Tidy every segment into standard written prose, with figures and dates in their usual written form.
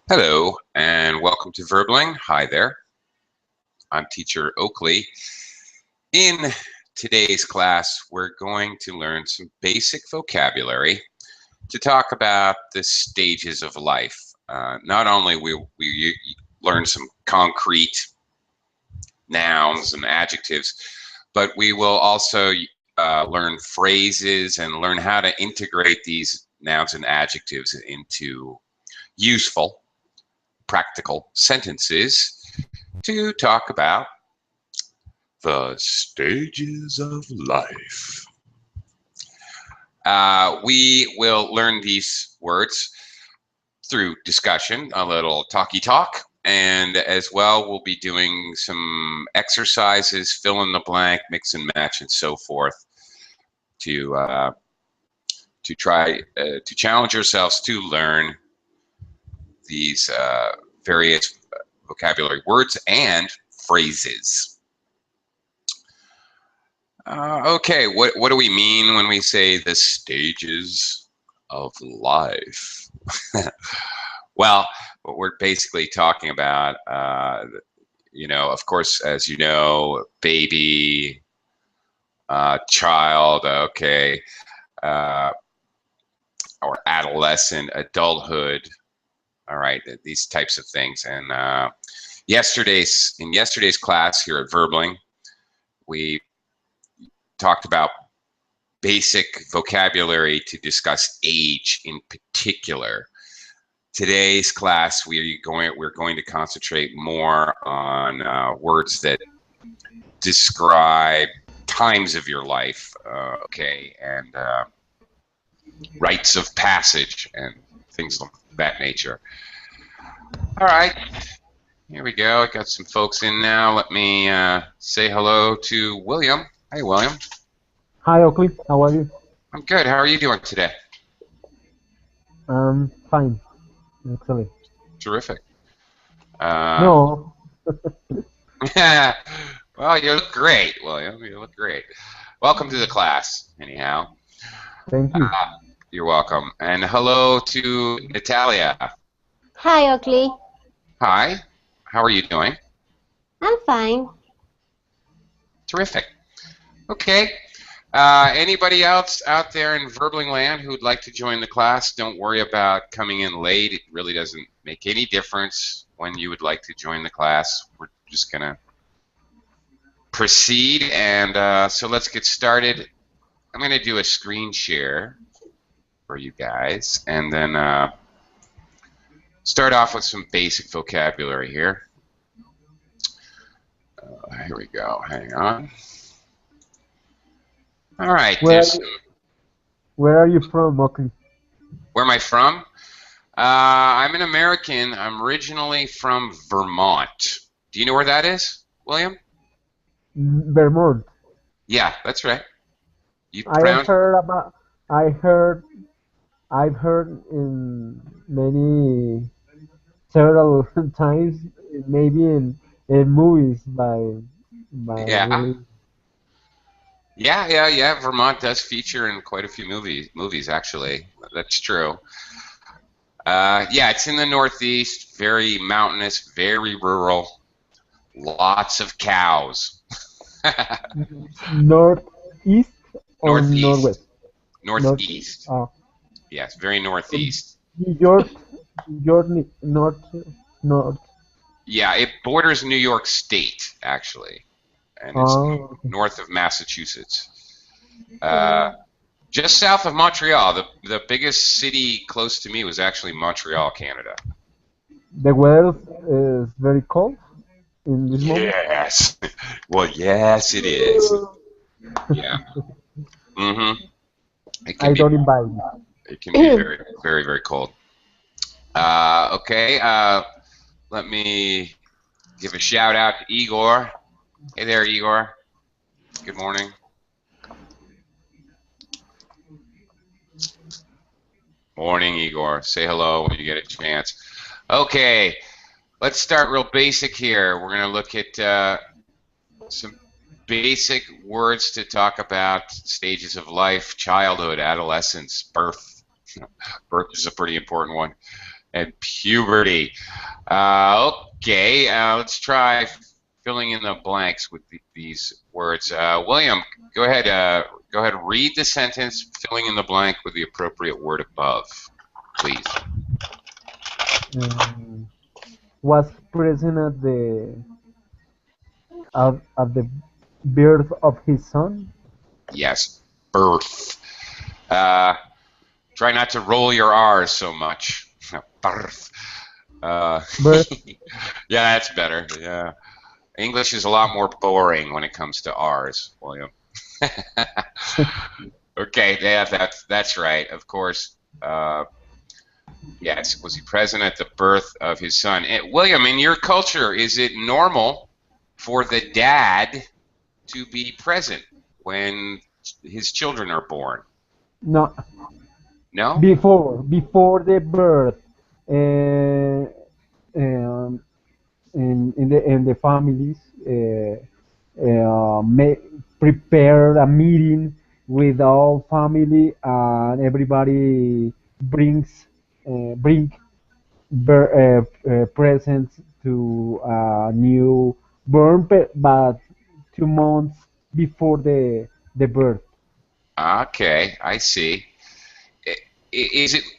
Hello and welcome to Verbling. Hi there, I'm teacher Oakley. In today's class, we're going to learn some basic vocabulary to talk about the stages of life. Not only will we learn some concrete nouns and adjectives, but we will also learn phrases and learn how to integrate these nouns and adjectives into useful practical sentences to talk about the stages of life. We will learn these words through discussion, a little talky talk, and as well we'll be doing some exercises, fill in the blank, mix and match, and so forth to try to challenge yourselves to learn these various vocabulary words and phrases. Okay, what do we mean when we say the stages of life? Well, what we're basically talking about, of course, as you know, baby, child, okay, or adolescent, adulthood. All right, these types of things. And in yesterday's class here at Verbling, we talked about basic vocabulary to discuss age in particular. Today's class, we're going to concentrate more on words that describe times of your life, okay, and rites of passage and things of that nature. All right, here we go. I got some folks in now. Let me say hello to William. Hey, William. Hi, Oakley. How are you? I'm good. How are you doing today? Fine. Excellent. Terrific. No. Well, you look great, William. You look great. Welcome to the class, anyhow. Thank you. You're welcome. And hello to Natalia. Hi, Oakley. Hi. How are you doing? I'm fine. Terrific. Okay. Anybody else out there in Verbling land who'd like to join the class? Don't worry about coming in late. It really doesn't make any difference when you would like to join the class. We're just going to proceed. And so let's get started. I'm going to do a screen share for you guys, and then start off with some basic vocabulary here. Here we go. Hang on. All right. Where are you from, Oakley? Where am I from? I'm an American. I'm originally from Vermont. Do you know where that is, William? Vermont. Yeah, that's right. I've heard in several times, maybe in movies by Yeah. Yeah. Vermont does feature in quite a few movies actually. That's true. Yeah, it's in the Northeast, very mountainous, very rural, lots of cows. Northeast or Northeast. northwest? Northeast. Oh. Yes, very northeast. York, north. Yeah, it borders New York State, actually, and it's north of Massachusetts. Just south of Montreal. The biggest city close to me was actually Montreal, Canada. The weather is very cold in this moment? Yes. Well, yes, it is. Yeah. Mm-hmm. I don't invite. It can be very, very, very cold. Okay. Let me give a shout out to Igor. Hey there, Igor. Good morning. Morning, Igor. Say hello when you get a chance. Okay. Let's start real basic here. We're going to look at some basic words to talk about stages of life: childhood, adolescence, birth. Birth is a pretty important one. And puberty. Okay, let's try filling in the blanks with these words. William, go ahead. Go ahead. Read the sentence, filling in the blank with the appropriate word above, please. Was present at the birth of his son. Yes, birth. Try not to roll your R's so much. Birth. Birth. Yeah, that's better. Yeah. English is a lot more boring when it comes to R's, William. Okay, yeah, that's right. Of course. Yes, was he present at the birth of his son? William, in your culture, is it normal for the dad to be present when his children are born? No. No? Before the birth, uh, um, in the families, may prepare a meeting with all family, and everybody bring presents to new born, but 2 months before the birth. Okay, I see.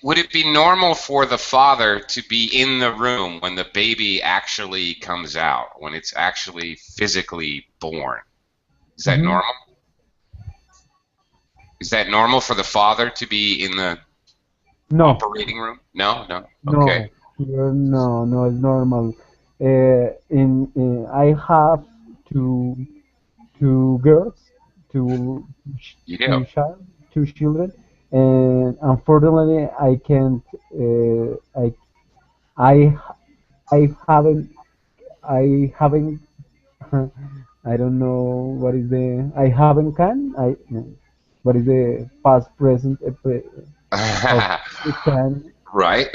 Would it be normal for the father to be in the room when the baby actually comes out, when it's actually physically born? Is that normal? Is that normal for the father to be in the operating room? No, no. Okay. No, it's normal. I have two girls, two You do. two children, and unfortunately, I can't. I I haven't. I haven't. I don't know what is the. I haven't can. What is the past present of the can? Right.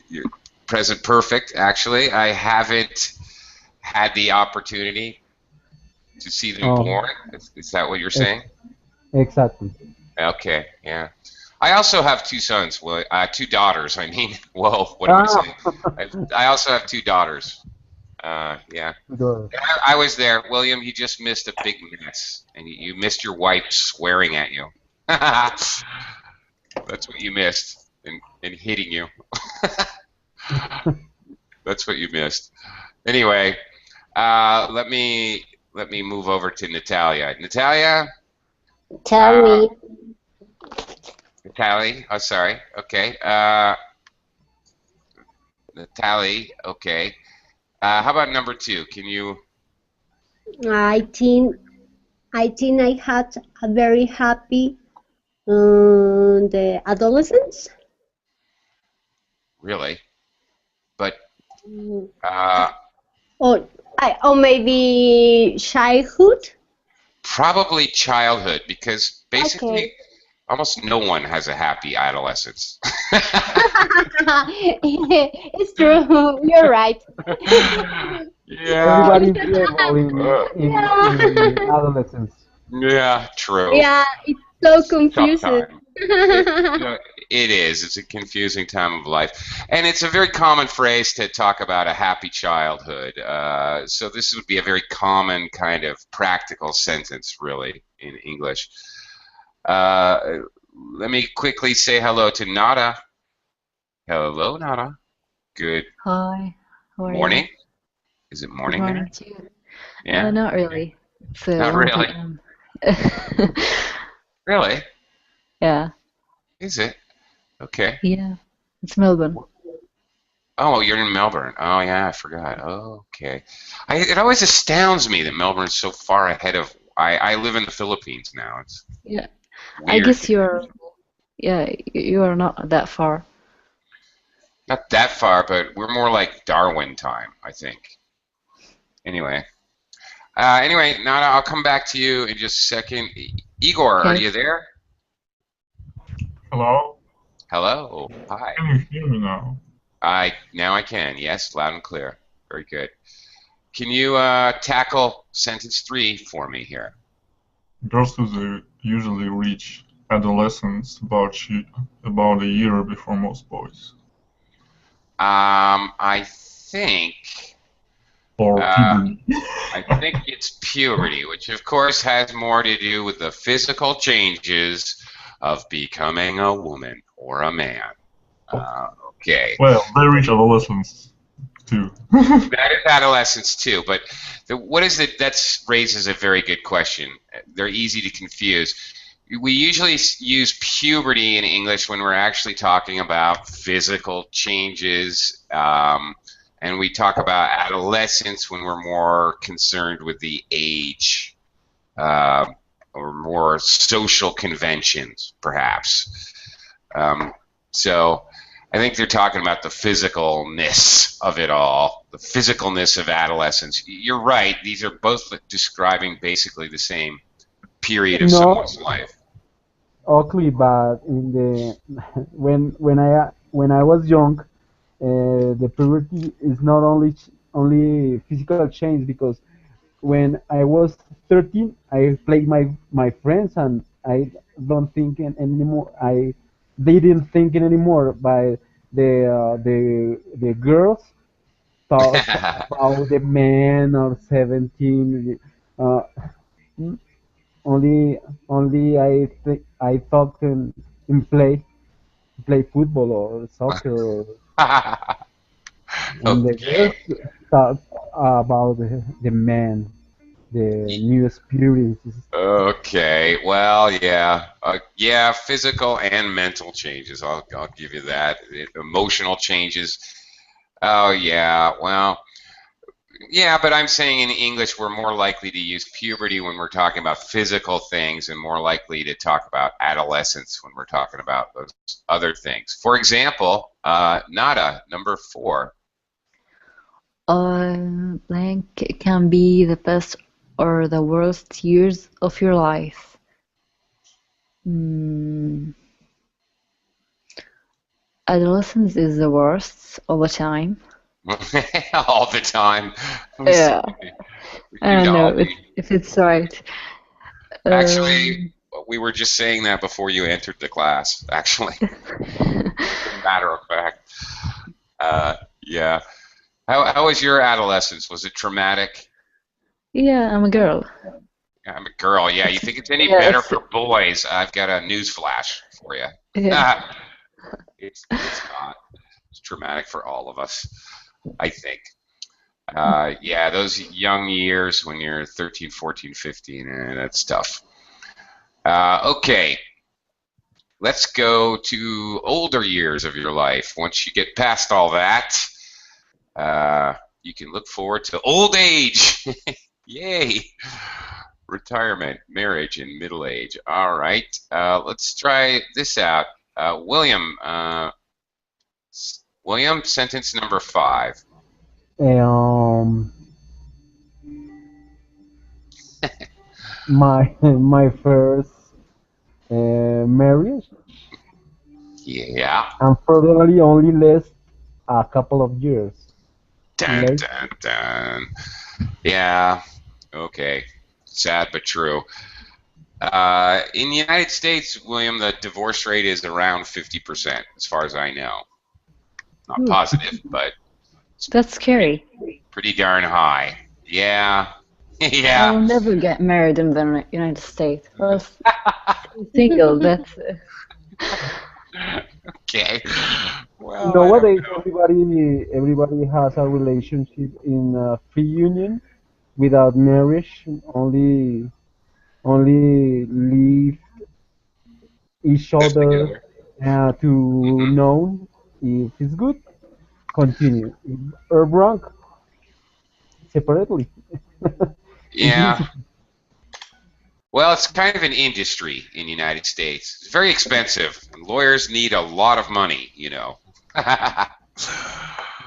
You're present perfect, actually. I haven't had the opportunity to see them born. Is that what you're saying? Exactly. Okay, yeah. I also have two sons. Well, two daughters. I mean, whoa, what am I saying? I also have two daughters. Yeah. I was there, William. You just missed a big mess, and you missed your wife swearing at you. That's what you missed, and hitting you. That's what you missed. Anyway, let me move over to Natalia. Natalia. Tell me. Natalie. Oh, sorry. Okay. Natalie. Okay. How about number 2? Can you? I think I had a very happy the adolescence. Really? But Or maybe childhood. probably childhood, because basically Okay. almost no one has a happy adolescence. It's true. You're right. Yeah. Everybody's rebel in adolescence. Yeah, true. Yeah, it's so Tough confusing. time. It is. It's a confusing time of life. And it's a very common phrase to talk about a happy childhood. So this would be a very common kind of practical sentence, really, in English. Let me quickly say hello to Nada. Hello, Nada. Good Hi. How are morning. you? Is it Good morning morning there? to you. Yeah. Not really. It's Not 1 really. p.m. Really? Yeah. Is it? Okay. Yeah. It's Melbourne. Oh, you're in Melbourne. Oh, yeah, I forgot. Oh, okay. It always astounds me that Melbourne's so far ahead of. I live in the Philippines now. It's Yeah. weird. I guess you are not that far. Not that far, but we're more like Darwin time, I think. Anyway. Nada, I'll come back to you in just a second. Igor, are Okay. you there? Hello? Hello. Hi. Can you hear me now? Now I can. Yes, loud and clear. Very good. Can you tackle sentence 3 for me here? Girls usually reach adolescence about a year before most boys. I think Or puberty? I think it's puberty, which of course has more to do with the physical changes of becoming a woman or a man. Okay. Well, they reach adolescence too. That is adolescence too, but what is it? That raises a very good question. They're easy to confuse. We usually use puberty in English when we're actually talking about physical changes, and we talk about adolescence when we're more concerned with the age or more social conventions, perhaps. So I think they're talking about the physicalness of it all, the physicalness of adolescence. You're right; these are both describing basically the same period of No, someone's life. ugly, but in the when I was young, the puberty is not only physical change because when I was 13, I played my friends and I don't think anymore. I didn't think anymore. But the girls talk about the men or 17. Uh, only only I thought in play football or soccer and the Okay. girls talk about the men, the new experiences. Okay. Well, yeah. Yeah, physical and mental changes. I'll give you that. Emotional changes. Oh, yeah. Well, yeah, but I'm saying in English we're more likely to use puberty when we're talking about physical things and more likely to talk about adolescence when we're talking about those other things. For example, Nada, number 4. Blank can be the best or the worst years of your life. Mm, Adolescence is the worst all the time. All the time. Yeah, We I seem to don't know all be. if it's right. Actually, Um, we were just saying that before you entered the class, actually. As a matter of fact. Yeah. How was your adolescence? Was it traumatic? yeah, I'm a girl. I'm a girl. Yeah, you think it's any Yeah, better for boys? I've got a news flash for you. yeah. It's not. It's traumatic for all of us, I think. Yeah, those young years when you're 13, 14, 15, that's tough. Okay, let's go to older years of your life. Once you get past all that, you can look forward to old age. Yay! Retirement, marriage, and middle age. All right, let's try this out. William, sentence number 5. Um, my first marriage, Yeah. unfortunately, only last a couple of years. Dun, Late. dun, dun. Yeah. Okay. Sad but true. In the United States, William, the divorce rate is around 50%, as far as I know. Not Ooh, positive, but it's that's scary. pretty darn high. Yeah. I Yeah. will never get married in the United States. I was single. That's Okay. Well, I don't Nowadays, know. everybody has a relationship in a free union without marriage. Only leave each Live other together. to Hmm. know if it's good. Continue. If or wrong, separately. It's Yeah. easy. Well, it's kind of an industry in the United States. It's very expensive. And lawyers need a lot of money, you know.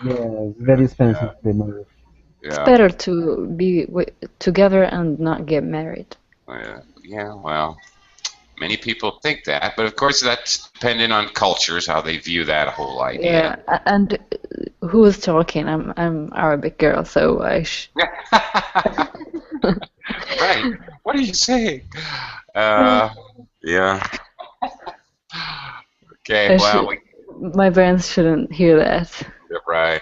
Yeah, it's very expensive, the marriage. it's Yeah. better to be together and not get married. Yeah, well, many people think that, but of course that's dependent on cultures, how they view that whole idea. Yeah, and who is talking? I'm Arabic girl, so I sh Right. What are you saying? Uh, yeah. Okay, I well, should my parents shouldn't hear that. Right.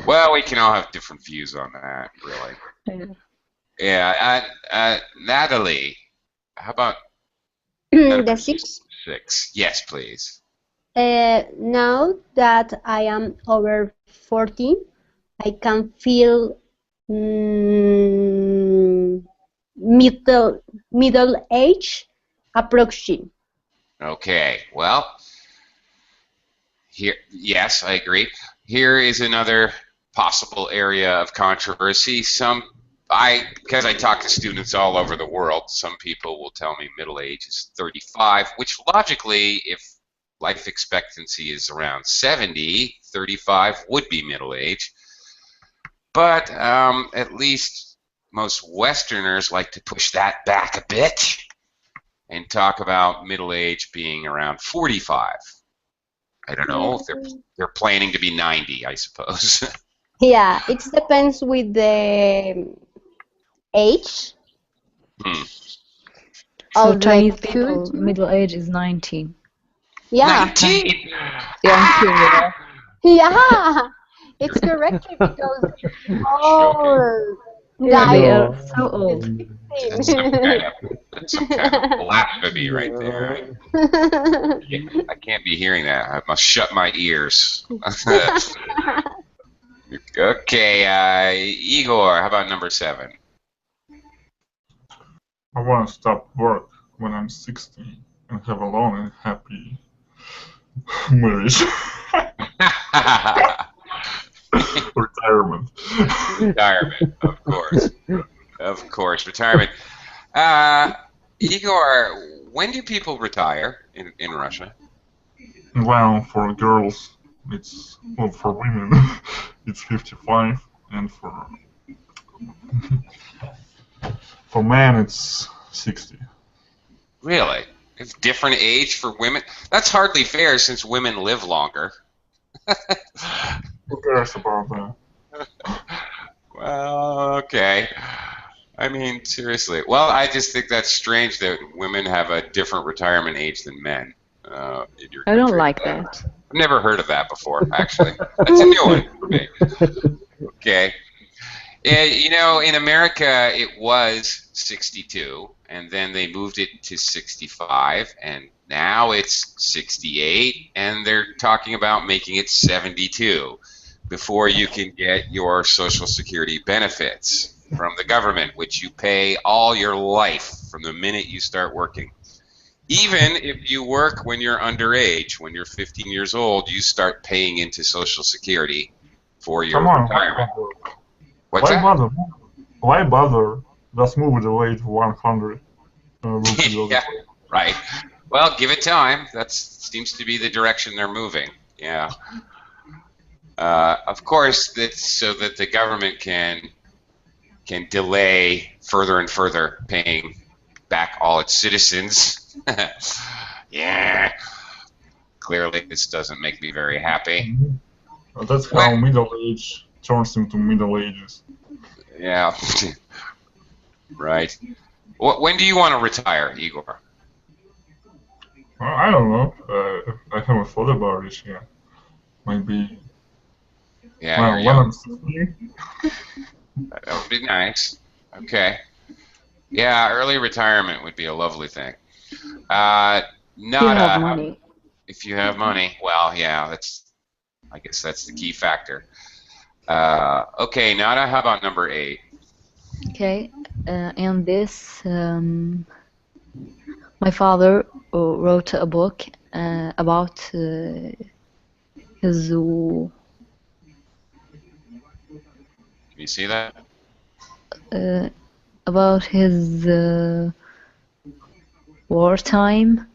Well, we can all have different views on that, really. Yeah. Yeah. Natalie, how about The number 6. 6? Yes, please. Now that I am over 14, I can feel middle age approaching. Okay. Well, here, yes, I agree. Here is another possible area of controversy. Because I talk to students all over the world, some people will tell me middle age is 35, which logically, if life expectancy is around 70, 35 would be middle age. But at least most Westerners like to push that back a bit and talk about middle age being around 45. I don't know if they're planning to be 90, I suppose. Yeah, it depends with the age So of the Chinese people, puberty. middle age is 19. Yeah, 19? Yeah, I'm kidding. yeah, it's correctly because all Yeah, guys they are No. so old. That's some kind of blasphemy right there. I can't be hearing that. I must shut my ears. Okay, Igor, how about number 7? I want to stop work when I'm 16 and have a long and happy marriage. Retirement. Retirement, of course. Of course, retirement. Igor, when do people retire in Russia? Well, for girls, for women, it's 55, and for men, it's 60. Really? It's different age for women? That's hardly fair since women live longer. Who cares about that? Well, okay. I mean, seriously. Well, I just think that's strange that women have a different retirement age than men in your I don't country. like that. I've never heard of that before, actually. That's a new one for me. Okay. In America, it was 62, and then they moved it to 65, and now it's 68, and they're talking about making it 72 before you can get your Social Security benefits from the government, which you pay all your life from the minute you start working. Even if you work when you're underage, when you're 15 years old, you start paying into Social Security for your Come on, retirement. What's why that? bother? Why bother? Just move it away to 100. We'll see what Yeah, right. Well, give it time. That seems to be the direction they're moving. Yeah. Of course, that's so that the government can delay further and further paying back all its citizens. Yeah. Clearly, this doesn't make me very happy. That's how middle age turns into Middle Ages. Yeah. Right. When do you want to retire, Igor? Well, I don't know. I haven't thought about it yet. Maybe. Yeah, Well, you're when young. I'm 16. That would be nice. Okay. Yeah, early retirement would be a lovely thing. If you have money. If you have money, well, yeah, I guess that's the key factor. Okay, Nada, how about number 8? Okay, and this, my father wrote a book about his. Can you see that? About his wartime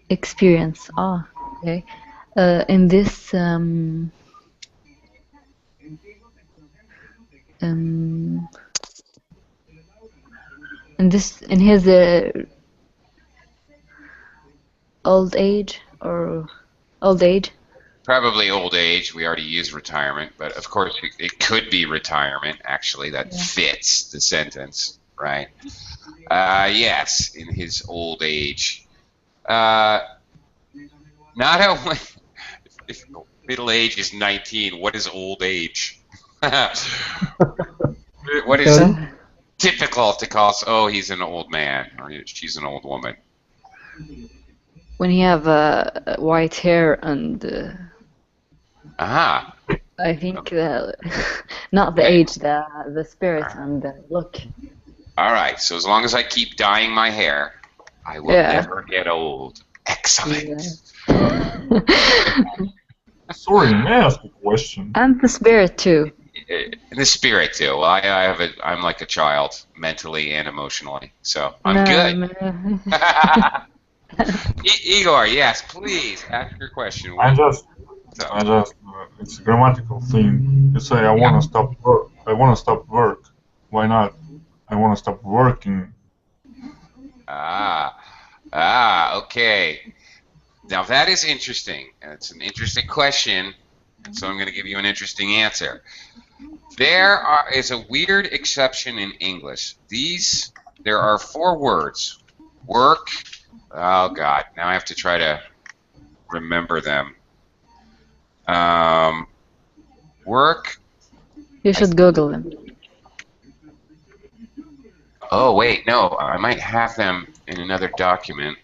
experience. Okay. In this in his old age. Probably old age. We already used retirement, but of course it could be retirement, actually. That fits the sentence, right? Yes, in his old age. Nada, if middle age is 19, what is old age? What is typical to call? Oh, he's an old man, or she's an old woman. When you have white hair and Ah. I think not the age, the spirit and the look. All right. So as long as I keep dyeing my hair, I will never get old. Excellent. Sorry, may I ask a question? And the spirit too. The spirit too. Well, I'm like a child, mentally and emotionally, so I'm good. Igor, yes, please ask your question. It's a grammatical thing. You say I want to stop work. I want to stop work. Why not? I want to stop working. Okay. Now that is interesting. It's an interesting question, so I'm going to give you an interesting answer. There is a weird exception in English. There are 4 words. Work. Oh God, now I have to try to remember them. Work. You should Google them. Oh wait, no, I might have them in another document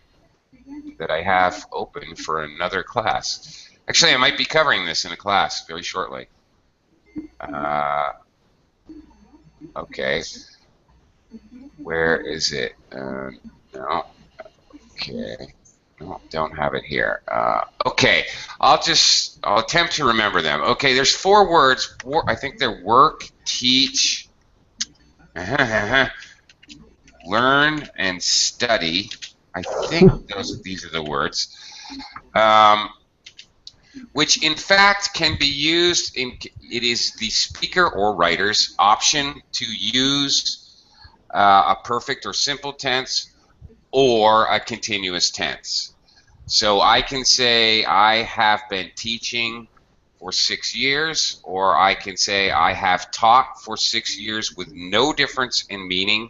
that I have open for another class. Actually, I might be covering this in a class very shortly. Okay. Where is it? No. Okay. No, don't have it here. Okay. I'll attempt to remember them. Okay, there's 4 words. I think they're work, teach, learn, and study. I think these are the words. Which in fact can be used it is the speaker or writer's option to use a perfect or simple tense or a continuous tense. So I can say I have been teaching for 6 years, or I can say I have taught for 6 years with no difference in meaning.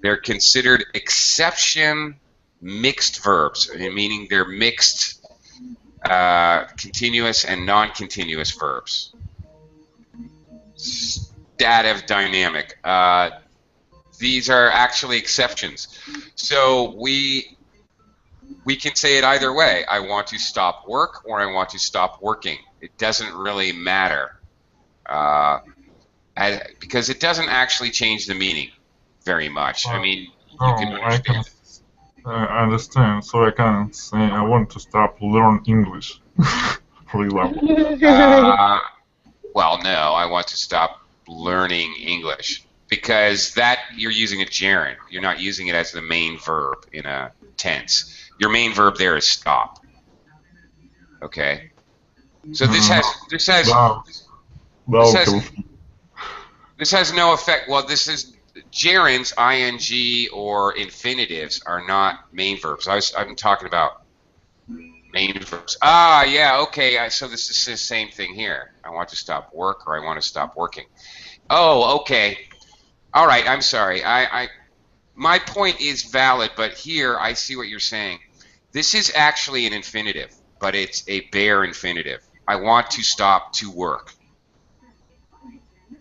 They're considered exception mixed verbs, meaning they're mixed continuous and non-continuous verbs. Dative dynamic. These are actually exceptions. So we can say it either way. I want to stop work or I want to stop working. It doesn't really matter because it doesn't actually change the meaning very much. I mean, you can understand it. I understand, so I can say I want to stop learn English, for example. Well, no, I want to stop learning English because you're using a gerund. You're not using it as the main verb in a tense. Your main verb there is stop. Okay. So this has no effect. Well, this is gerunds, ing or infinitives are not main verbs. I'm talking about main verbs. Yeah, okay. So this is the same thing here. I want to stop work or I want to stop working. Oh, okay. All right. I'm sorry. My point is valid, but here I see what you're saying. This is actually an infinitive, but it's a bare infinitive. I want to stop to work.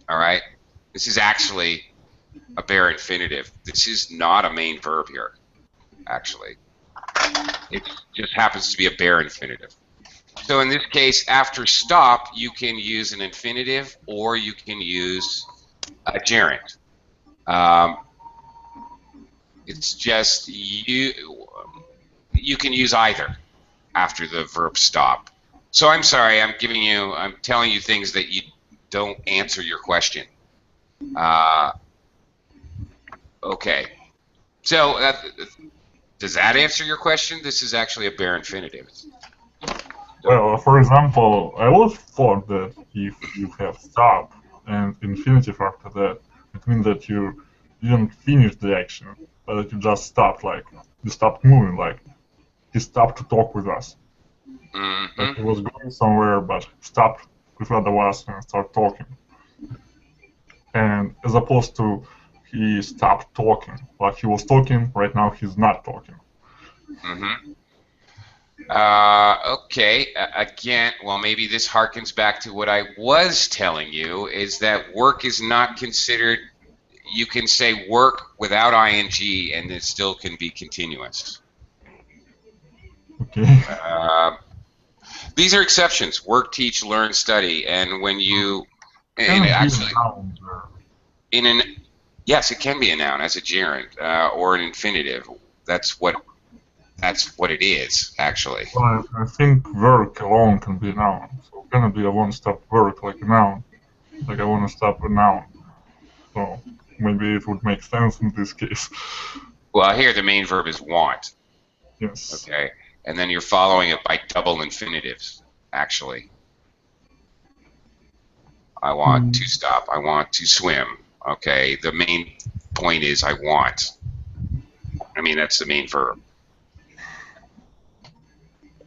All right. This is actually a bare infinitive. This is not a main verb here, actually. It just happens to be a bare infinitive. So in this case, after stop, you can use an infinitive or you can use a gerund. It's just you can use either after the verb stop. So I'm sorry, I'm telling you things that you don't answer your question. Okay. So does that answer your question? This is actually a bare infinitive. Well, for example, I always thought that if you have stop and infinitive after that, it means that you didn't finish the action, but that you just stopped, like, you stopped moving, like, he stopped to talk with us. Mm-hmm. Like he was going somewhere, but stopped with other us and started talking. And as opposed to he stopped talking, like he was talking, right now he's not talking. Mm-hmm. Okay, again, well, maybe this harkens back to what I was telling you, is that work is not considered, you can say work without ing and it still can be continuous. Okay. These are exceptions: work, teach, learn, study, and when you, Can and it be actually, a noun there? in an, yes, it can be a noun as a gerund or an infinitive. That's what it is, actually. Well, I think work alone can be a noun. So can it be a one-stop work like a noun? Like I want to stop a noun. So maybe it would make sense in this case. Well, here the main verb is want. Yes. Okay, and then you're following it by double infinitives, actually. I want to stop. I want to swim. Okay, the main point is I want. I mean, that's the main verb.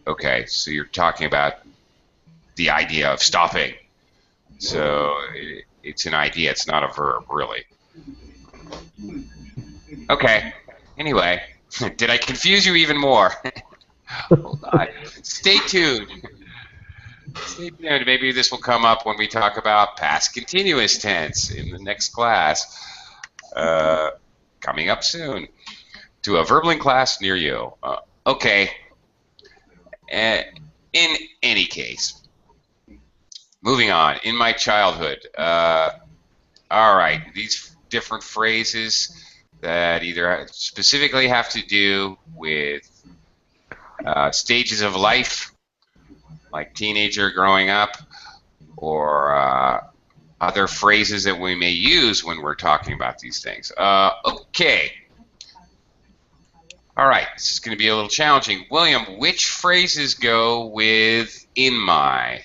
Okay, so you're talking about the idea of stopping. So it's an idea, it's not a verb, really. Okay, anyway, did I confuse you even more? Hold on. Stay tuned. Stay tuned. Maybe this will come up when we talk about past continuous tense in the next class. Coming up soon to a verbling class near you. Okay. In any case, moving on. In my childhood, all right, these different phrases that either specifically have to do with stages of life, like teenager, growing up, or other phrases that we may use when we're talking about these things. Okay. All right, this is going to be a little challenging. William, which phrases go with in my?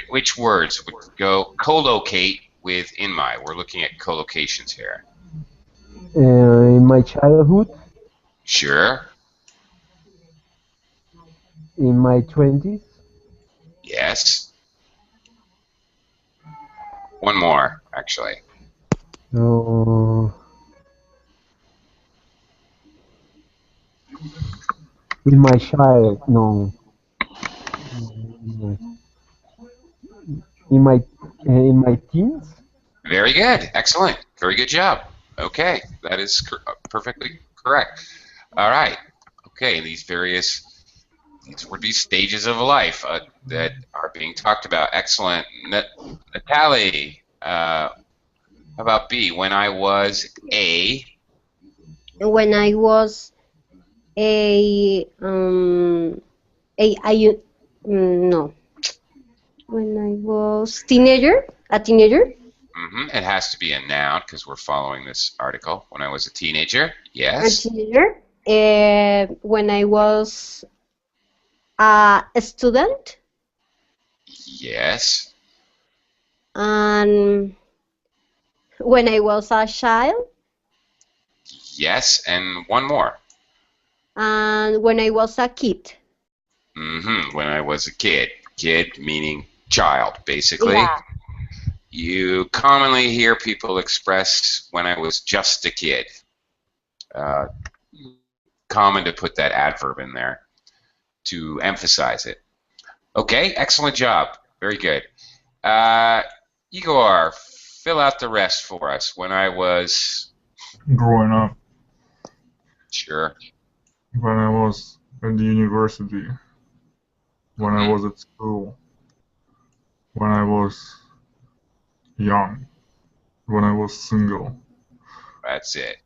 Which words would go co-locate with in my? We're looking at collocations here. In my childhood, Sure. in my 20s, Yes. One more, actually. no, in my child, no, in my teens, Very good. Excellent. Very good job. Okay, that is perfectly correct. All right. Okay, these would be stages of life that are being talked about. Excellent. Natalie, how about B? When I was When I was no. When I was a teenager, it has to be a noun because we're following this article. When I was a teenager, a yes. teenager, when I was a student, Yes. and when I was a child, Yes, and one more. and when I was a kid. When I was a kid. Kid meaning child, basically. Yeah. You commonly hear people express when I was just a kid. Common to put that adverb in there to emphasize it. Okay, excellent job. Very good. Igor, fill out the rest for us. When I was... Growing up, Sure. when I was at the university, when I was at school, when I was young, when I was single. That's it.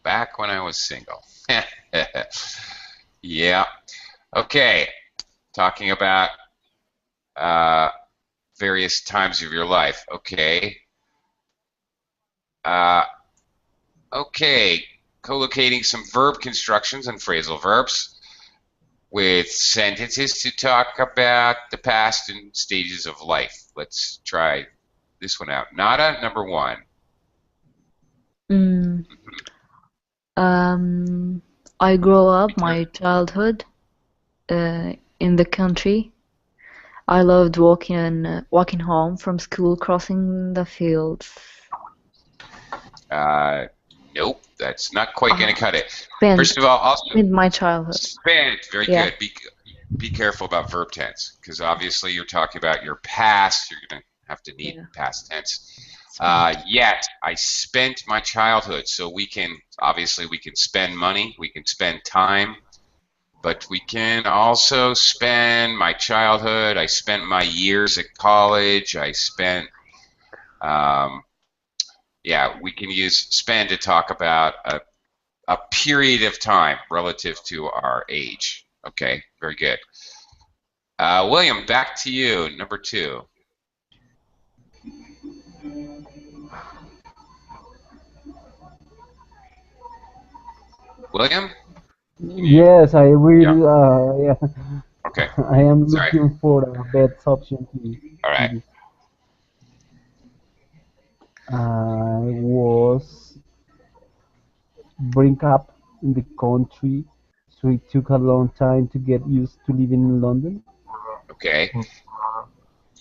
Back when I was single. Yeah. Okay. Talking about various times of your life. Okay. Okay. Co-locating some verb constructions and phrasal verbs with sentences to talk about the past and stages of life. Let's try this one out. Nada, number one. I grew up my childhood in the country. I loved walking home from school, crossing the fields. Nope, that's not quite going to cut it. Spent. First of all, also Spent my childhood. spent. Very Yeah. good. Be careful about verb tense, because obviously you're talking about your past. You're going to have to need past tense. Yet I spent my childhood, so we can spend money, we can spend time, but we can also spend my childhood. I spent my years at college. I spent, we can use spend to talk about a period of time relative to our age. Okay, very good. William, back to you, number 2. William? Yes, I will. Yeah. Okay. I am Sorry. looking for a best option to. All right. I was bring up in the country, so it took a long time to get used to living in London. Okay.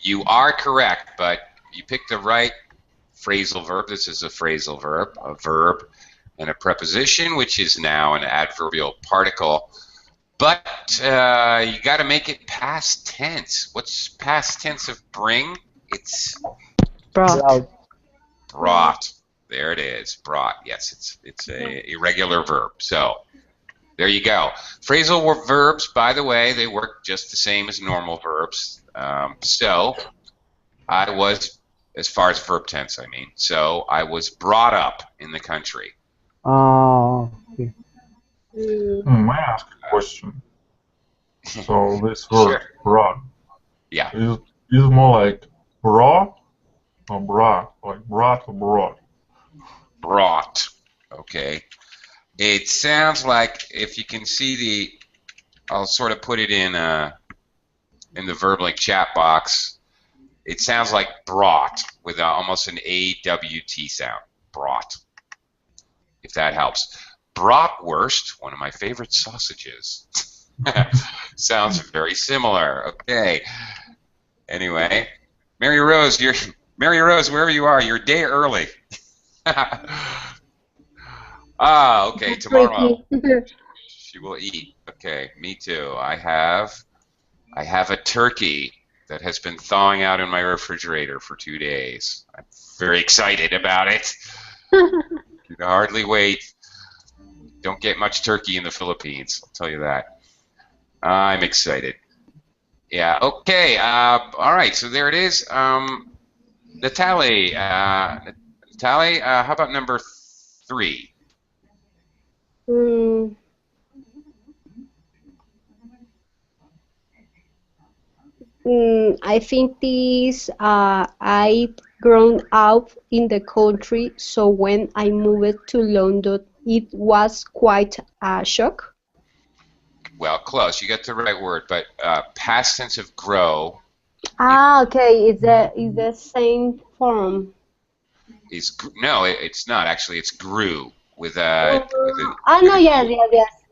You are correct, but you picked the right phrasal verb. This is a phrasal verb, and a preposition, which is now an adverbial particle. But you got to make it past tense. What's past tense of bring? It's Brought. brought. There it is. Brought. Yes, it's a irregular verb. So there you go. Phrasal verbs, by the way, they work just the same as normal verbs. So I was, as far as verb tense, I mean. So I was brought up in the country. Okay. May I ask a question? So this word, brought, is more like brought or brought, like brought or brought? Brought. Okay. It sounds like, if you can see I'll sort of put it in the Verbling chat box. It sounds like brought with almost an AWT sound. Brought. If that helps. Bratwurst, one of my favorite sausages. Sounds very similar. Okay. Anyway, Mary Rose, wherever you are, you're a day early. Okay, tomorrow she will eat. Okay, me too. I have a turkey that has been thawing out in my refrigerator for 2 days. I'm very excited about it. Can hardly wait. Don't get much turkey in the Philippines, I'll tell you that. I'm excited. Yeah, okay. All right, so there it is. Natalie, how about number 3? I think this I grown up in the country, so when I moved to London, it was quite a shock. Well, close. You got the right word, but past tense of grow. Okay. It's the same form. No, it's not actually. It's grew with no, yes.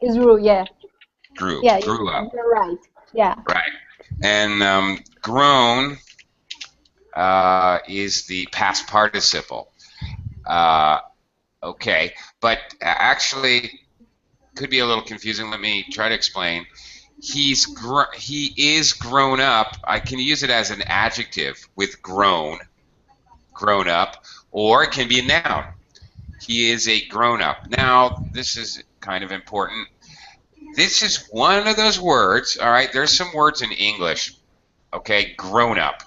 It's grew, yeah. Grew. Yeah, Grew up. You're right. Yeah. Right. And grown is the past participle. Okay, but actually could be a little confusing. Let me try to explain. He is grown up. I can use it as an adjective with grown up, or it can be a noun. He is a grown up. Now, this is kind of important. This is one of those words, all right? There's some words in English, okay, grown up.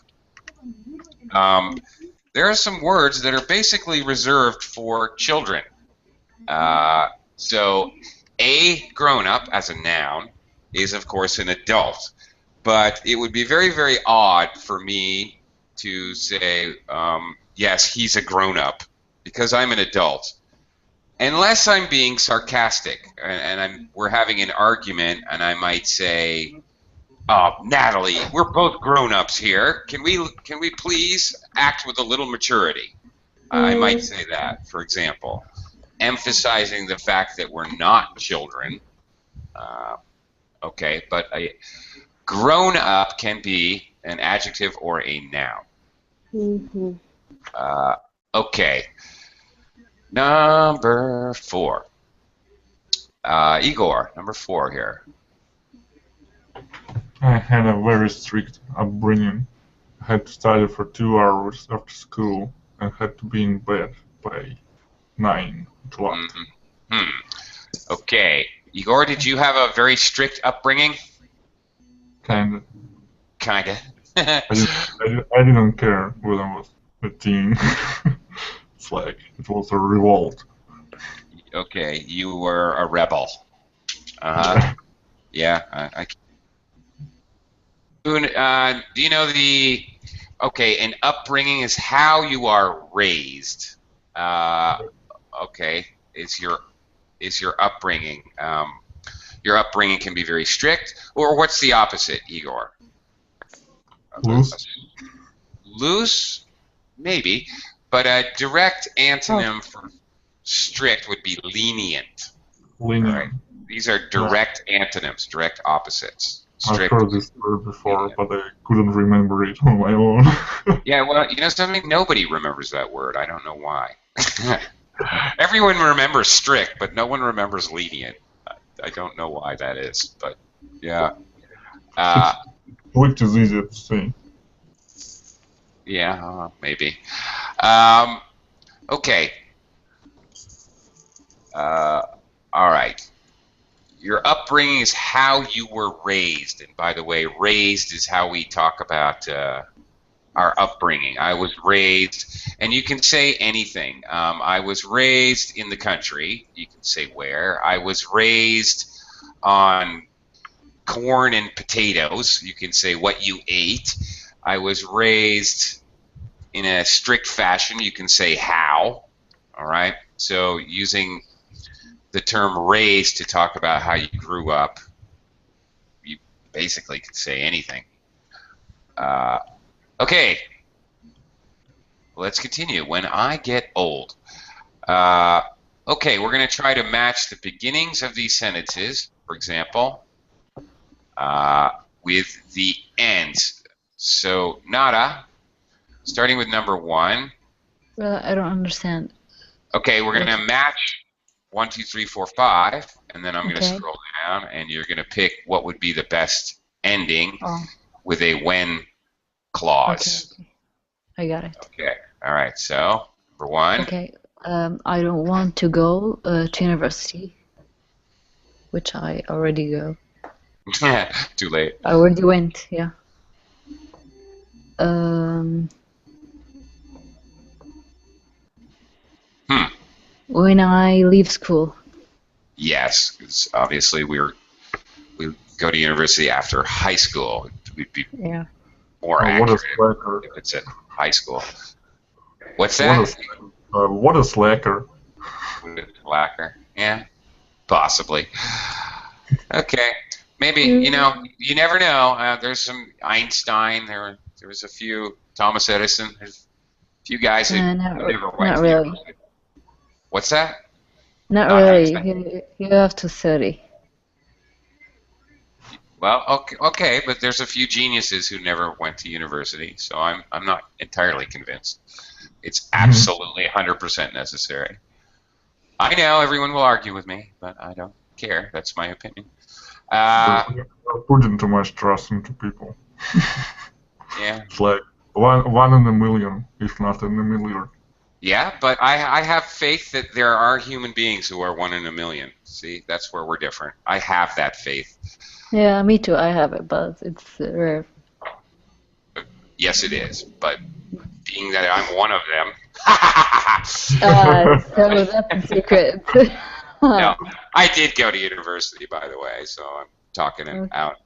There are some words that are basically reserved for children. So a grown up as a noun is, of course, an adult. But it would be very, very odd for me to say, yes, he's a grown up, because I'm an adult. Unless I'm being sarcastic and we're having an argument, and I might say, "Oh, Natalie, we're both grown-ups here. Can we please act with a little maturity?" I might say that, for example, emphasizing the fact that we're not children. Okay, but a grown-up can be an adjective or a noun. Mm-hmm. Okay. Number 4. Igor, number 4 here. I had a very strict upbringing. I had to study for 2 hours after school and had to be in bed by 9 o'clock. Okay. Igor, did you have a very strict upbringing? Kinda. Kinda. I didn't care when I was a teen. It's like it was a revolt. Okay, you were a rebel. Yeah, I do you know the? Okay, an upbringing is how you are raised. Okay, is your upbringing? Your upbringing can be very strict, or what's the opposite, Igor? Loose? Loose, maybe, but a direct antonym for strict would be lenient. Lenient. Right? These are direct antonyms, direct opposites. I've heard this word before, but I couldn't remember it on my own. Yeah, well, you know something? Nobody remembers that word. I don't know why. Everyone remembers strict, but no one remembers lenient. I don't know why that is, but yeah. Which is easier to say. Yeah, maybe. Okay. All right. Your upbringing is how you were raised. And by the way, raised is how we talk about our upbringing. I was raised, and you can say anything. I was raised in the country. You can say where. I was raised on corn and potatoes. You can say what you ate. I was raised in a strict fashion. You can say how. All right. So using the term raised to talk about how you grew up, you basically could say anything. Okay. Let's continue. When I get old. Okay, we're going to try to match the beginnings of these sentences, for example, with the ends. So, Nada, starting with number 1. Well, I don't understand. Okay, we're going to match 1, 2, 3, 4, 5, and then I'm going to scroll down, and you're going to pick what would be the best ending with a when clause. Okay. I got it. Okay, all right, so number 1. Okay, I don't want to go to university, which I already go. Too late. I already went, yeah. When I leave school. Yes, because obviously we go to university after high school. We'd be more accurate if it's at high school. What's that? What a slacker. Slacker. Yeah, possibly. Okay, maybe, you know, you never know. There's some Einstein. There was a few Thomas Edison. There's a few guys who never went to university. What's that? Not really. You have to study. Well, okay, but there's a few geniuses who never went to university, so I'm not entirely convinced. It's absolutely 100% necessary. I know everyone will argue with me, but I don't care. That's my opinion. You're putting too much trust into people. Yeah. It's like one in a million, if not in a million. Yeah, but I have faith that there are human beings who are 1 in a million. See, that's where we're different. I have that faith. Yeah, me too. I have it, but it's rare. Yes, it is. But being that I'm one of them. So that's a secret. No, I did go to university, by the way, so I'm talking about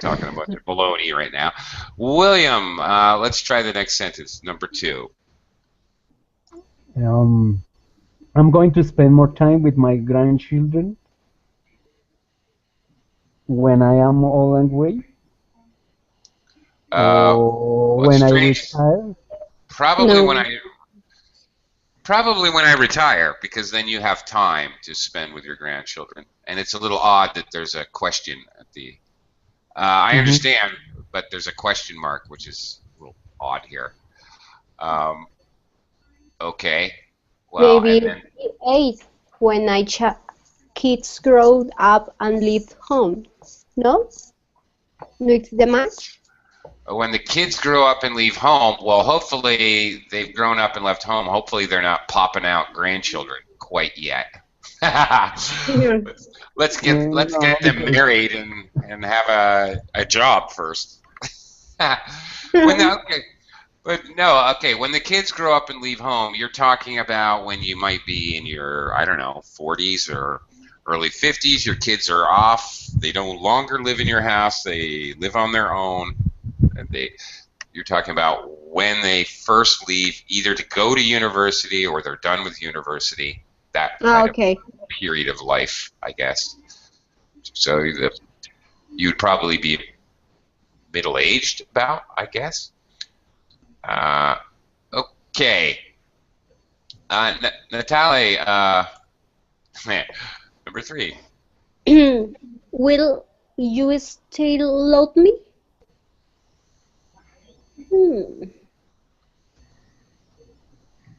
the baloney right now. William, let's try the next sentence, number 2. I'm going to spend more time with my grandchildren when I am old and gray. When I retire. Probably when I retire, because then you have time to spend with your grandchildren. And it's a little odd that there's a question at the. I understand, but there's a question mark, which is a little odd here. Okay. Well, and Maybe then 8 when kids grow up and leave home. No? No, it's the match? when the kids grow up and leave home, well, hopefully they've grown up and left home. Hopefully they're not popping out grandchildren quite yet. let's get No, them because married and have a job first. Okay, but no, okay. When the kids grow up and leave home, you're talking about when you might be in your, I don't know, 40s or early 50s. Your kids are off. They no longer live in your house. They live on their own. And you're talking about when they first leave, either to go to university or they're done with university. That kind of Okay. period of life, I guess. So you'd probably be middle-aged about, I guess. Okay. Natalie, man, number 3. Will you still love me? Hmm.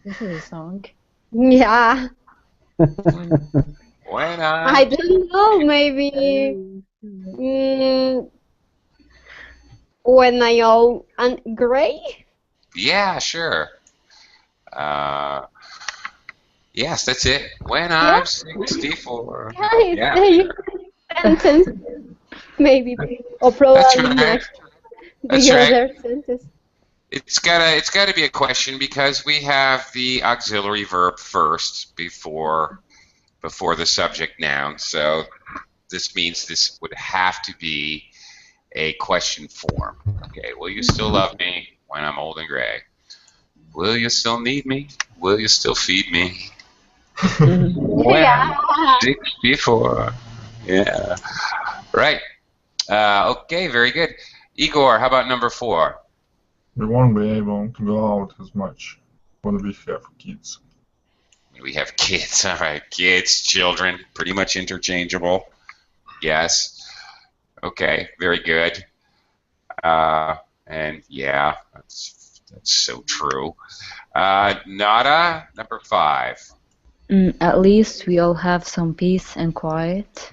This is a song. Yeah. When I don't know, maybe when I old and gray? Yeah, sure. Yes, that's it. When Yeah. I'm 64. Yeah, it's Yeah, the sure. sentence, maybe, or That's probably right. not That's the right. other sentence. It's gotta be a question because we have the auxiliary verb first before the subject noun. So this means this would have to be a question form. Okay, will you still love me when I'm old and gray? Will you still need me? Will you still feed me when I'm Yeah. 64? Yeah. Right. Okay, very good. Igor, how about number 4? We won't be able to go out as much when we have kids. We have kids. All right, kids, children, pretty much interchangeable. Yes. Okay, very good. And yeah, that's so true. Nada, number 5. At least we all have some peace and quiet.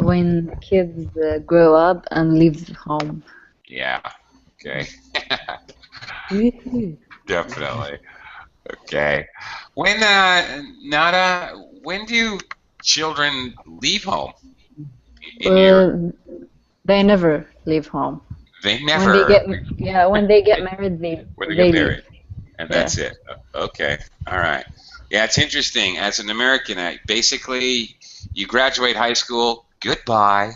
When kids grow up and leave home. Yeah. Okay. Woohoo. Definitely. Okay. When Nada, when do children leave home? In your, They never leave home. they When they never get married, when they they get leave. married, and Yeah. that's it. Okay. All right. Yeah, it's interesting. As an American, basically, you graduate high school, goodbye,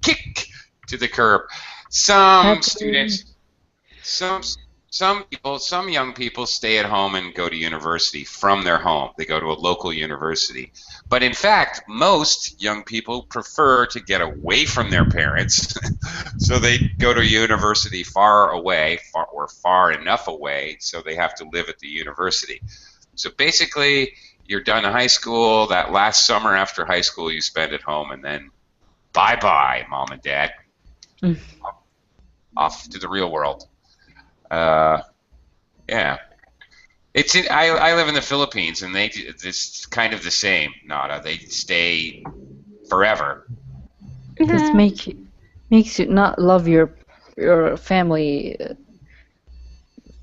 kick to the curb. Some Happy. students, some people, some young people stay at home and go to university from their home. They go to a local university. But in fact, most young people prefer to get away from their parents. So they go to university far away, far enough away, so they have to live at the university. So basically, you're done high school. That last summer after high school, you spend at home, and then bye-bye, mom and dad. Off to the real world. Yeah. I live in the Philippines, and it's kind of the same, Nada. They stay forever. This makes you not love your family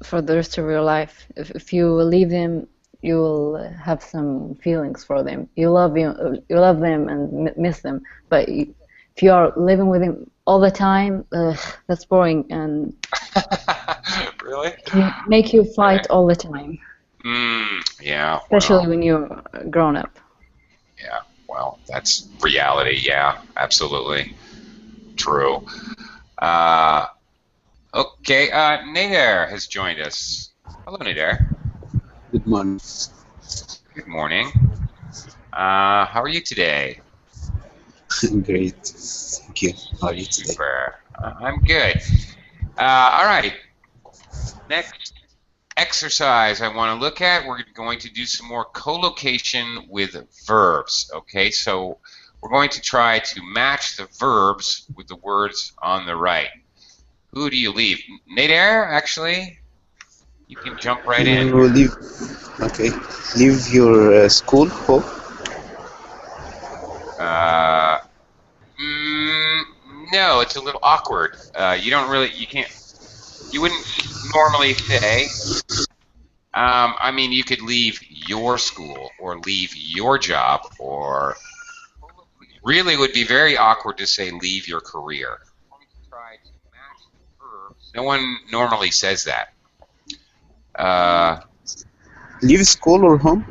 for the rest of your life. If you leave them, you will have some feelings for them. You love them and miss them. But if you are living with them all the time, that's boring and Really? can make you fight all the time. Yeah. Especially Well, when you're grown up. yeah. Well, that's reality. Yeah, absolutely true. Okay. Nader has joined us. Hello, Nader. Good morning. Good morning. How are you today? I'm great. Thank you. How are you today? Super. I'm good. All right. Next exercise I want to look at, we're going to do some more collocation with verbs. Okay, so we're going to try to match the verbs with the words on the right. Who do you leave? Nader, actually? You can jump right in. You leave. Okay. Leave your school. Home. No, it's a little awkward. You don't really, you wouldn't normally say. I mean, you could leave your school or leave your job, or really would be very awkward to say leave your career. No one normally says that. Leave school or home.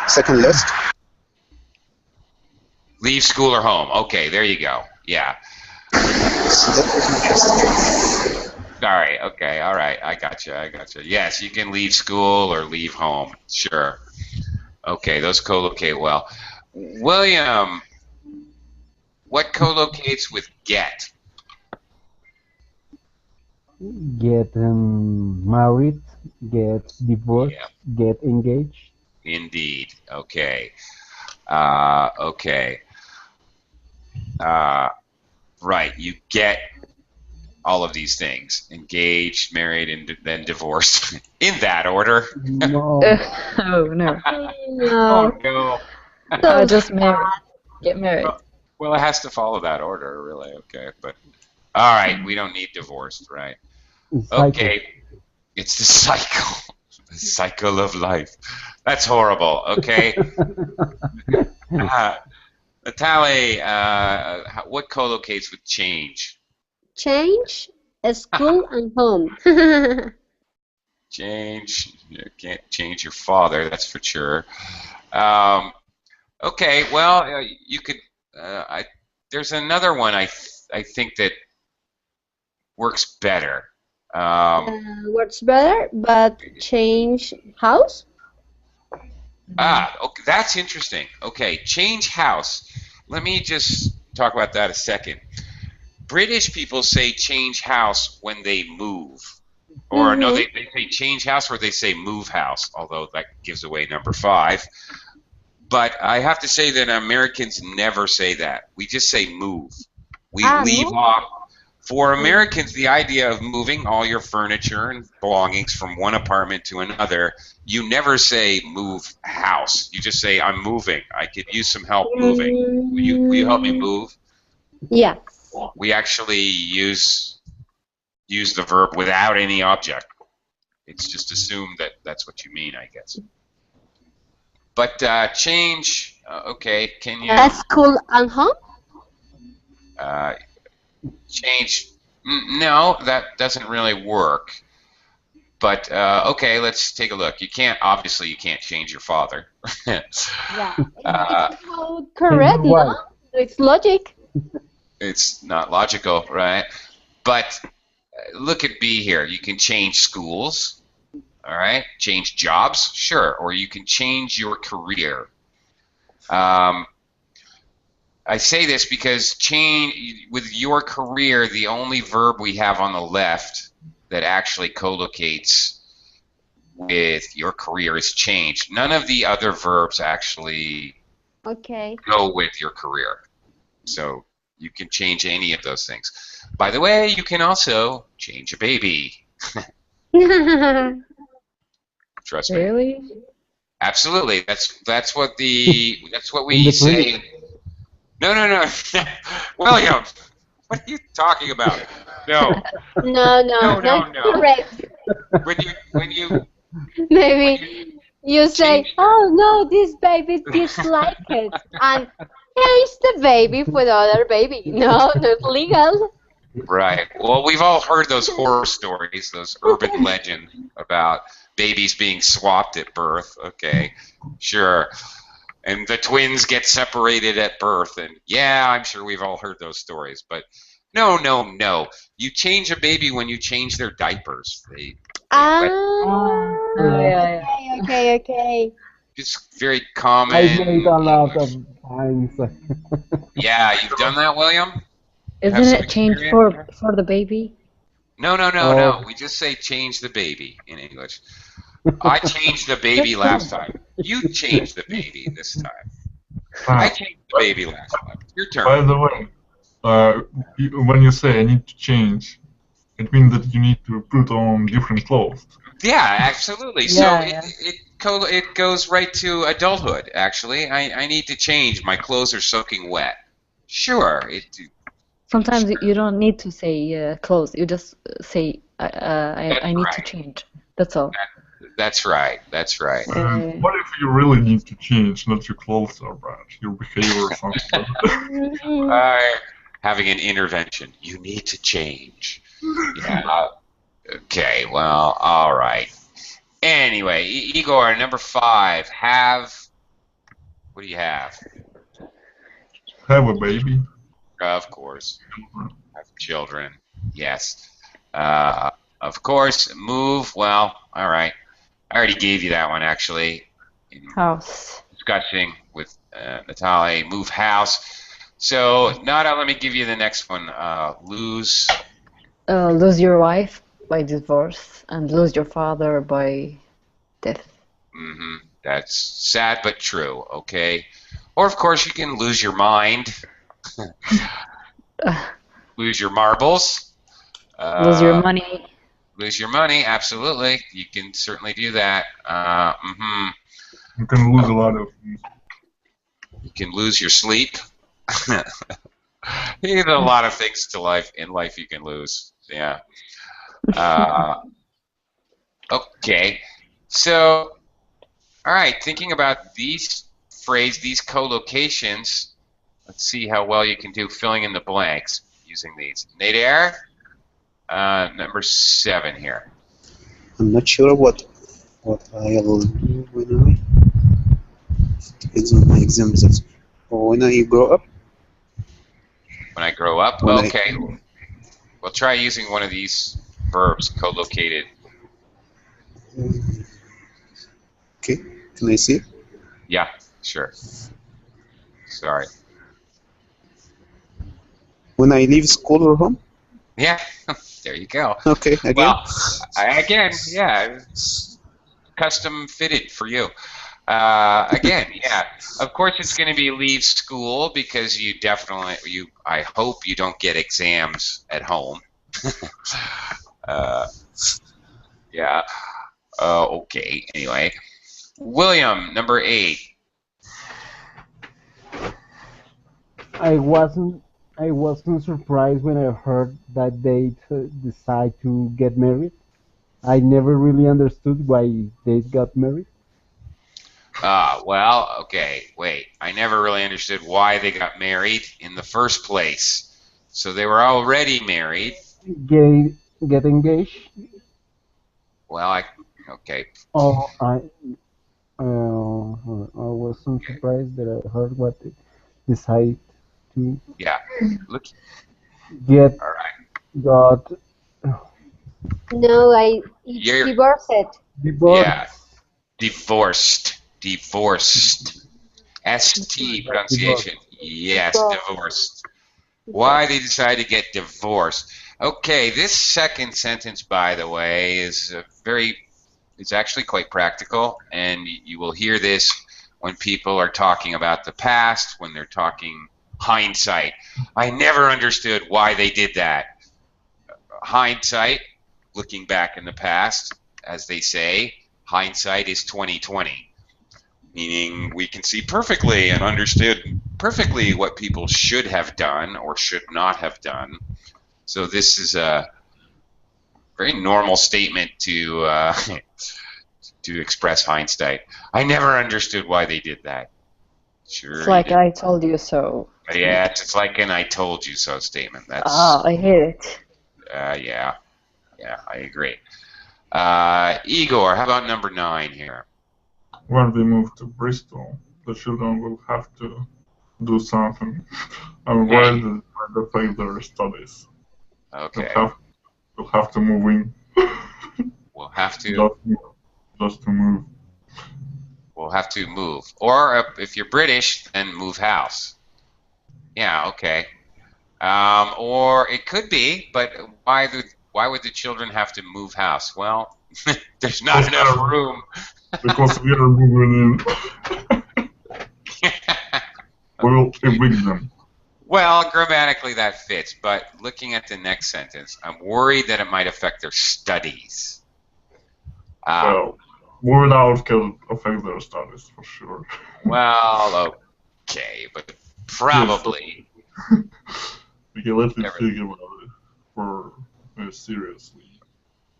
Second list. Leave school or home. Okay, there you go. Yeah. That was interesting. Sorry. Okay. All right. I gotcha. Yes, you can leave school or leave home. Sure. Okay, those co-locate well. William, what co-locates with get? Get married, get divorced, Yeah. get engaged. Indeed. Okay. Okay. Right. You get all of these things: engaged, married, and then divorced. In that order. No. Oh no. No. No. Just married. Get married. Well, it has to follow that order, really. Okay, but all right, we don't need divorced, right? Cycle. Okay, it's the cycle, the cycle of life. That's horrible. Okay, Natalie, what co-locates with change? Change, school, and home. Change. You can't change your father, that's for sure. Okay, well, you could. There's another one I think that works better. Works better, but change house? Okay, that's interesting. Okay, change house. Let me just talk about that a second. British people say change house when they move. Or no, they say change house, or they say move house, although that gives away number 5. But I have to say that Americans never say that. We just say move. We leave off. For Americans, the idea of moving all your furniture and belongings from one apartment to another, you never say move house. You just say, I'm moving. I could use some help moving. Will you help me move? Yeah. We actually use the verb without any object. It's just assumed that that's what you mean, I guess. But change, okay, can you... School and home? Change, no, that doesn't really work. But, okay, let's take a look. Obviously you can't change your father. Yeah. It's correct, no? It's logic. It's not logical, right? But look at B here. You can change schools, all right? Change jobs, sure. Or you can change your career. I say this because with your career, the only verb we have on the left that actually co-locates with your career is change. None of the other verbs actually go with your career. So you can change any of those things. By the way, you can also change a baby. Trust me. Really? Absolutely. That's what we say. No. William, what are you talking about? No. No. Correct. When you Maybe you say, oh no, this baby dislikes it, and here is the baby for the other baby. No, not legal. Right. Well, we've all heard those horror stories, those urban legends about babies being swapped at birth. Okay, sure. And the twins get separated at birth, and yeah, I'm sure we've all heard those stories. But no. You change a baby when you change their diapers. Okay. It's very common. I made a lot of times. Yeah, you've done that, William? Isn't it changed for the baby? No. We just say change the baby in English. I changed the baby last time. You changed the baby this time. I changed the baby last time. Your turn. By the way, when you say I need to change it means that you need to put on different clothes. Yeah, absolutely. So Yeah, it goes right to adulthood. Actually, I need to change. My clothes are soaking wet. Sure. Sometimes you don't need to say close. You just say That's I need to right. change. That's all. That's right. That's right. And what if you really need to change? Not your clothes are bad, your behavior or something. Having an intervention. You need to change. Yeah. Okay. Well. All right. Anyway, Igor, number 5. What do you have? Have a baby. Of course. Have children. Yes. Of course. Move. Well. All right. I already gave you that one, actually. House. Discussing with Natalie. Move house. So, Nada, let me give you the next one. Lose. Lose your wife by divorce and lose your father by death. That's sad but true, okay? Or, of course, you can lose your mind. Lose your marbles. Lose your money. Lose your money, absolutely. You can certainly do that. You can lose a lot of things. You can lose your sleep. There's a lot of things in life you can lose. Yeah. Okay. So, all right. Thinking about these co-locations, let's see how well you can do filling in the blanks using these. Nader, number 7 here. I'm not sure what I'll do when depends on my exams. Or when I grow up. When I grow up? Okay. We'll try using one of these verbs, co-located. Okay, can I see it? Yeah, sure. Sorry. When I leave school or home? Yeah, there you go. Okay, again? Well, yeah. Custom fitted for you. Again, yeah. Of course, it's going to be leave school because I hope you don't get exams at home. Yeah. Okay. Anyway, William, number 8. I wasn't surprised when I heard that they decide to get married. I never really understood why they got married. Well, okay, wait. I never really understood why they got married in the first place. So they were already married. Get engaged. Well, okay. Oh, I wasn't surprised that I heard what they decide to Yeah. Look. get All right. got No, it's divorced. divorced. Yeah. Divorced. ST pronunciation. Yes, divorced. Why they decided to get divorced. Okay, this second sentence, by the way, is it's actually quite practical, and you will hear this when people are talking about the past, when they're talking hindsight. I never understood why they did that. Hindsight, looking back in the past, as they say, hindsight is 20/20. Meaning we can see perfectly and understood perfectly what people should have done or should not have done. So this is a very normal statement to to express hindsight. I never understood why they did that. Sure. It's like I told you so. Yeah, it's like an "I told you so" statement. That's. I hate it. Yeah, I agree. Igor, how about number 9 here? When they move to Bristol, the children will have to do something. Avoid the fail their studies. Okay. We'll have to move in. We'll have to. Just to move. We'll have to move. Or if you're British, then move house. Yeah, okay. Or it could be, but why would the children have to move house? Well, there's not enough room. Because we are moving in. We will evict them. Well, grammatically that fits, but looking at the next sentence, I'm worried that it might affect their studies. Well, moving out can affect their studies for sure. Well, okay, but probably. Okay, let me think about it for seriously.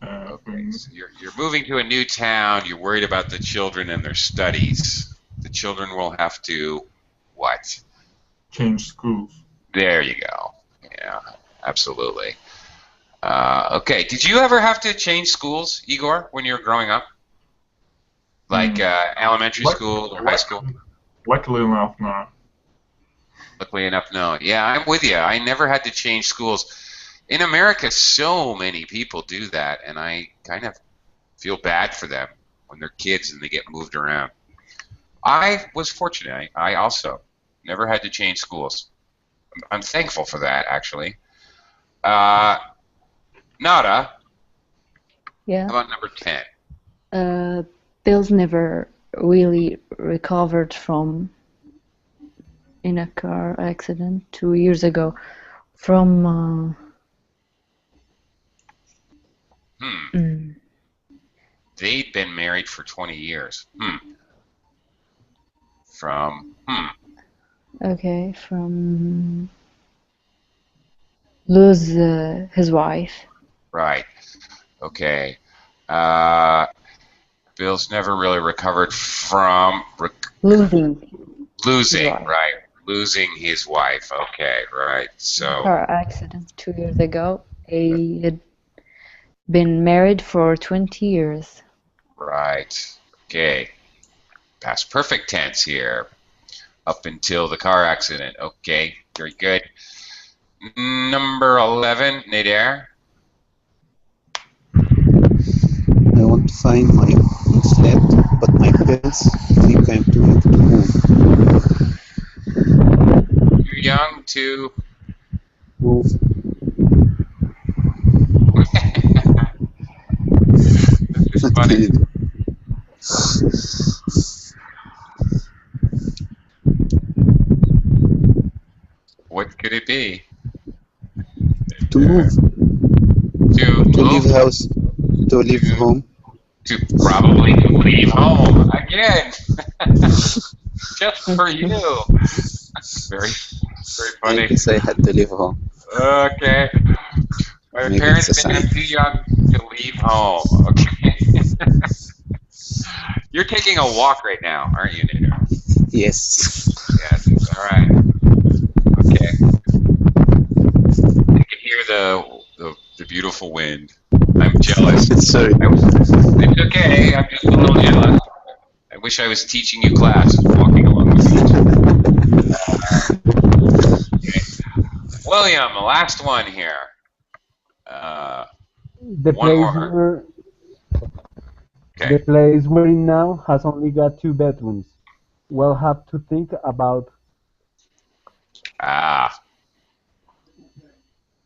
Okay, so you're moving to a new town. You're worried about the children and their studies. The children will have to what? Change schools. There you go. Yeah, absolutely. Okay, did you ever have to change schools, Igor, when you were growing up? Like elementary school or high school? Luckily enough, no. Luckily enough, no. Yeah, I'm with you. I never had to change schools. In America, so many people do that, and I kind of feel bad for them when they're kids and they get moved around. I was fortunate. I also never had to change schools. I'm thankful for that, actually. Nada, Yeah. how about number 10? Bill's never really recovered from in a car accident 2 years ago from They'd been married for 20 years. From lose his wife. Right. Okay. Bill's never really recovered from Losing. right. Losing his wife. Okay, right. So Car accident 2 years ago. They had been married for 20 years. right. Okay. Past perfect tense here. Up until the car accident. Okay, very good. Number 11, Nader. I want to find my flat, but my parents think I'm too young to move. Too young to Move. This is funny. What could it be? To move. To leave house. To leave home. To probably leave home again. Just for you. Very funny. I guess I had to leave home. Okay. My Maybe parents it's a made me sign. too young to leave home. Okay. You're taking a walk right now, aren't you, Nader? Yes. Yes. All right. Okay. I can hear the beautiful wind. I'm jealous. Sorry. It's okay. I'm just a little jealous. I wish I was teaching you class, walking along the beach. Okay. William, the last one here. The One place more. where Okay. the place we're in now has only got 2 bedrooms. We'll have to think about.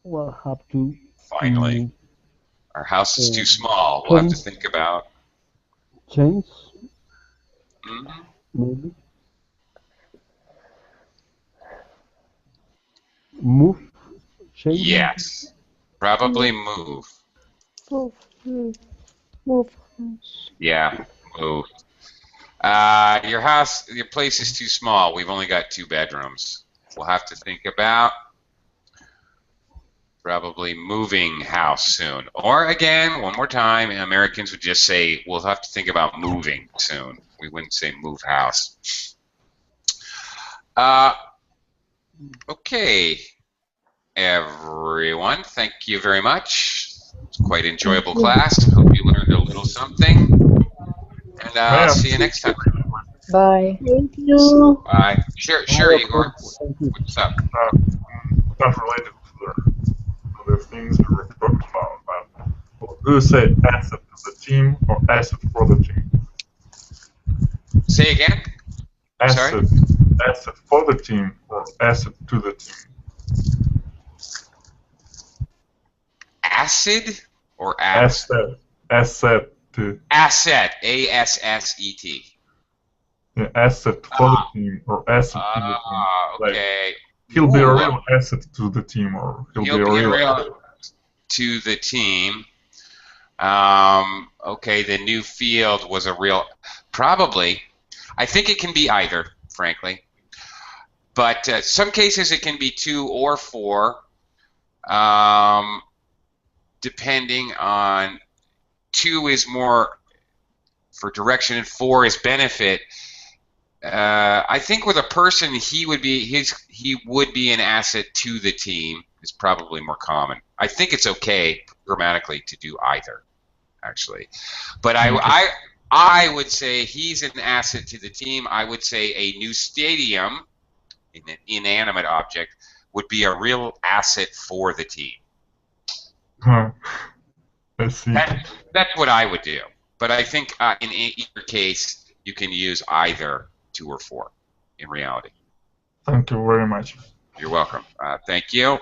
We'll have to. Finally. Our house is too small. We'll have to think about. Change, Mhm. maybe. Move. Change. Yes. Probably move. Move. Yeah, move. Your place is too small. We've only got 2 bedrooms. We'll have to think about probably moving house soon. Or again, one more time, Americans would just say, we'll have to think about moving soon. We wouldn't say move house. Okay, everyone, thank you very much. It's quite enjoyable class. Hope you learned a little something. And I'll see you next time. Bye. Thank you. Bye. Sure, Igor. What's up? Not related to the things we were talking about, but do you say asset to the team or asset for the team? Say again? Asset for the team or asset to the team? Acid or asset? Asset to. Asset. A-S-S-E-T. Yeah, asset for the team or asset to the team. Okay. He'll be a Ooh. real asset to the team, or he'll be a real asset. To the team. Okay, the new field was a real, probably. I think it can be either, frankly. But some cases it can be 2 or 4, depending on 2 is more for direction and 4 is benefit. I think with a person, he would be an asset to the team is probably more common. I think it's okay grammatically to do either, actually. But I would say he's an asset to the team. I would say a new stadium, an inanimate object, would be a real asset for the team. Huh. I see. That's what I would do. But I think in either case, you can use either 2 or 4 in reality. Thank you very much. You're welcome. Thank you.